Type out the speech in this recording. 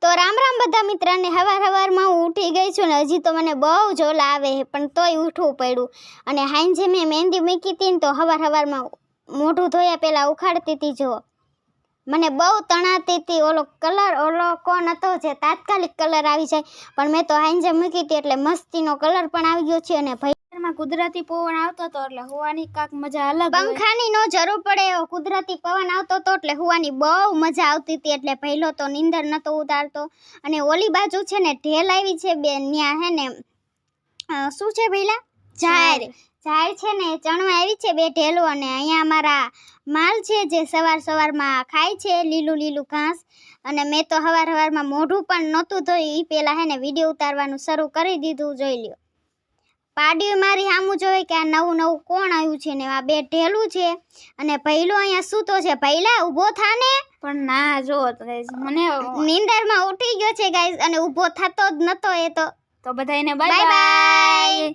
તો રામ રામ બધા મિત્રને હવારમાં હું ઉઠી ગઈ છું ને હજી તો મને બહુ જોલા આવે પણ તોય ઉઠવું પડ્યું અને હાંજે મેં મહેંદી મૂકી હતી ને તો હવારમાં મોઢું ધોયા પહેલાં ઉખાડતી હતી જો મને બહુ તણાતી હતી ઓલો કોણ હતો જે તાત્કાલિક કલર આવી જાય પણ મેં તો હાંજે મૂકી હતી એટલે મસ્તીનો કલર પણ આવી ગયો છે અને ભૈયામાં કુદરતી પવન આવતો હતો એટલે હોવાની કાંક મજા અલગ પંખાની નો જરૂર પડે એવો કુદરતી પવન આવતો હતો એટલે હોવાની બહુ મજા આવતી હતી એટલે પહેલો તો નીંદર નતો ઉતારતો અને ઓલી બાજુ છે ને ઢેલ આવી છે બે ન્યા હે ને શું છે ભઈલા ઝાડ છે ને ચણવા આવી છે બે ઢેલો અને અહીંયા અમારા માલ છે જે સવારમાં ખાય છે લીલું ઘાસ અને મેં તો હવારમાં મોઢું પણ નહોતું ધોયું એ પહેલાં હે ને વિડીયો ઉતારવાનું શરૂ કરી દીધું જોઈ લ્યો પાડ્યું મારી સામું જોઈ કે આ નવું કોણ આવ્યું છે ને આ બે ઢેલું છે અને ભૈલો અહીંયા સૂતો છે ભૈલા ઊભો થાને પણ ના જો મને નીંદરમાં ઉઠી ગયો છે ગાઈસ અને ઊભો થતો જ નતો એ તો બધાને બાય બાય.